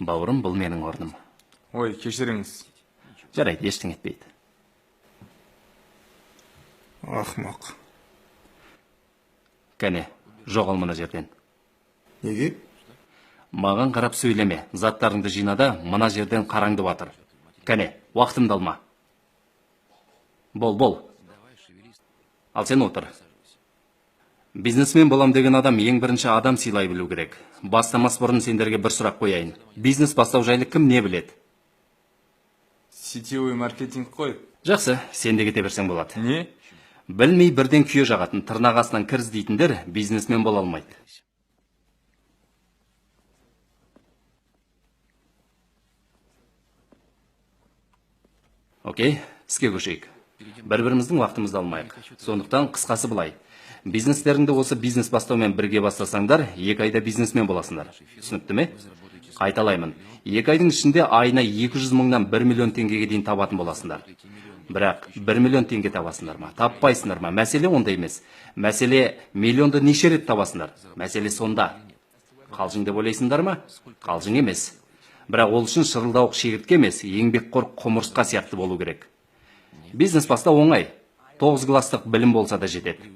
Бауырым, бұл менің орным. Ой, кешіріңіз. Жарайды, ештеңе етпейді. Ақмақ. Кәне, жоғал мына жерден. Неге? Маған қарап сөйлеме, заттарыңды жинада, мына жерден қараңды батыр. Кәне, уақытымды алма. Бол. Ал сен отыр. Бизнесмен болам деген адам ең бірінші адам сыйлай білу керек. Бастамас бұрын сендерге бір сұрақ қояйын. Бизнес бастау жайлы кім не білет? Сетевой маркетинг қой. Жақсы, сен де кете берсең болады. Не? Білмей бірден күйе жағатын, тырнағасынан кір іздейтіндер бизнесмен бола алмайды. Окей, іске көшейік. Бір-біріміздің уақытымызды алмайық. Сондықтан қысқасы былай. Бизнестеріңді осы бизнес бастаумен бірге бастасаңдар, 2 айда бизнесмен боласыңдар. Түсінікті ме? Қайталаймын. 2 айдың ішінде айына 200 мыңнан 1 миллион теңгеге дейін табатын боласыңдар. Бірақ 1 миллион теңге табасыңдар ма? Таппайсыңдар ма? Мәселе онда емес. Мәселе миллионды неше рет табасыңдар. Мәселе сонда. Қалжың деп ойлайсыңдар ма? Қалжың емес. Бірақ ол үшін шырылдауық шегіртке емес, еңбекқор құмырсқа сияқты болу керек. Бизнес бастау оңай. 9 класстық білім болса да жетеді.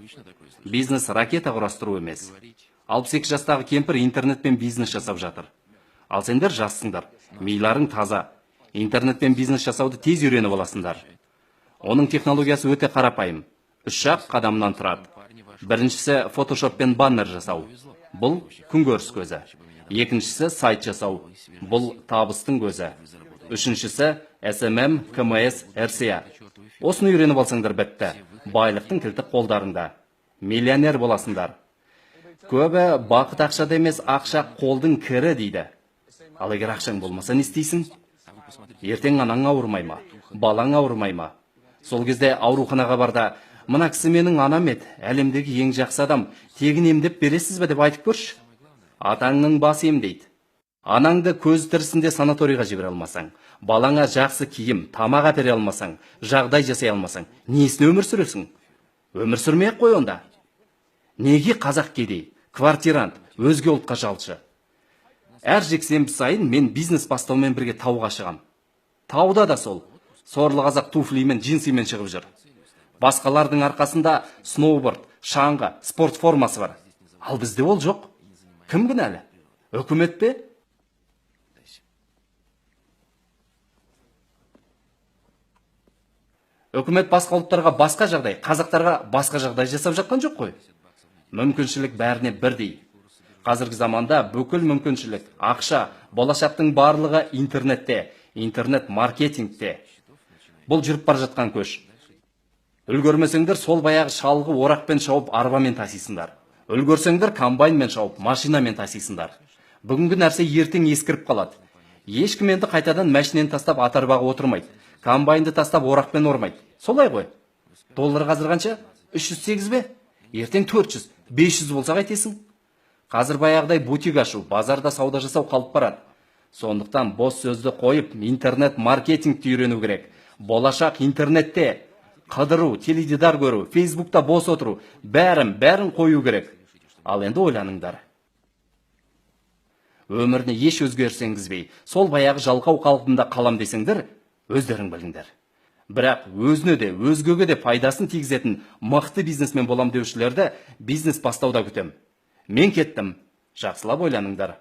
Бизнес ракета құрастыру емес. 62 жастағы кемпір интернетпен бизнес жасап жатыр. Ал сендер жассыңдар. Миларың таза. Интернетпен бизнес жасауды тез үйреніп аласыңдар. Оның технологиясы өте қарапайым. 3 қадамнан тұрады. Біріншісі фотошоппен баннер жасау. Бұл күнкөріс көзі. Екіншісі сайт жасау. Бұл табыстың көзі. Үшіншісі SMM, КМС, RCA. Осыны үйреніп алсаңдар бітті. Байлықтың кілті қолдарында. Миллионер боласыңдар. Көбі бақыт ақшада емес, ақша қолдың кірі дейді. Ал егер ақшаң болмаса не істейсің? Ертең анаң ауырмай ма? Балаң ауырмай ма? Сол кезде ауруханаға барда, мына кісі менің анам еді, әлемдегі ең жақсы адам, тегін емдеп бересіз бе деп айтып көрші. Атаңның басы емдейді. Анаңды көз тірісінде санаторийға жібере алмасаң, балаңа жақсы киім, тамақ әпере алмасаң, жағдай жасай алмасаң, несіне өмір сүресің? Өмір сүрмей-ақ қой онда. Неге қазақ кедей, квартирант, өзге ұлтқа жалшы? Әр жексенбі сайын мен бизнес бастаумен бірге тауға шығам. Тауда да сол. Сорлы қазақ туфлимен, джинсимен шығып жүр. Басқалардың арқасында сноуборд, шаңғы, спорт формасы бар. Ал бізде ол жоқ. Кім кінәлі? Үкімет пе? Үкімет басқа ұлттарға басқа жағдай, қазақтарға басқа жағдай жасап жатқан жоқ қой. Мүмкіншілік бәріне бірдей. Қазіргі заманда бүкіл мүмкіншілік, ақша, болашақтың барлығы интернетте, интернет маркетингте. Бұл жүріп бар жатқан көш. Үлгермесеңдер сол баяғы шалғы орақпен шауып арбамен тасисыңдар. Үлгерсеңдер комбайнмен шауып машинамен тасисыңдар. Бүгінгі нәрсе ертең ескіріп қалады. Ешкім енді қайтадан машинаны тастап атарбаға отырмайды. Комбайнды тастап орақпен ормайды. Солай ғой. Доллар қазір қанша? 308 бе? Ертең 400, 500 болса қайтесің? Қазір баяғыдай бутик ашу, базарда сауда жасау қалып барады. Сондықтан бос сөзді қойып, интернет маркетингті үйрену керек. Болашақ интернетте. Қыдыру, теледидар көру, Фейсбукта бос отыру, бәрін қою керек. Ал енді ойланыңдар. Өміріне еш өзгеріс енгізбей, сол баяғы жалқау қалпында қалам десеңдер, өздерің біліңдер. Бірақ өзіне де, өзгеге де пайдасын тигізетін мықты бизнесмен болам деушілерді бизнес бастауда күтем. Мен кеттім. Жақсылап ойланыңдар.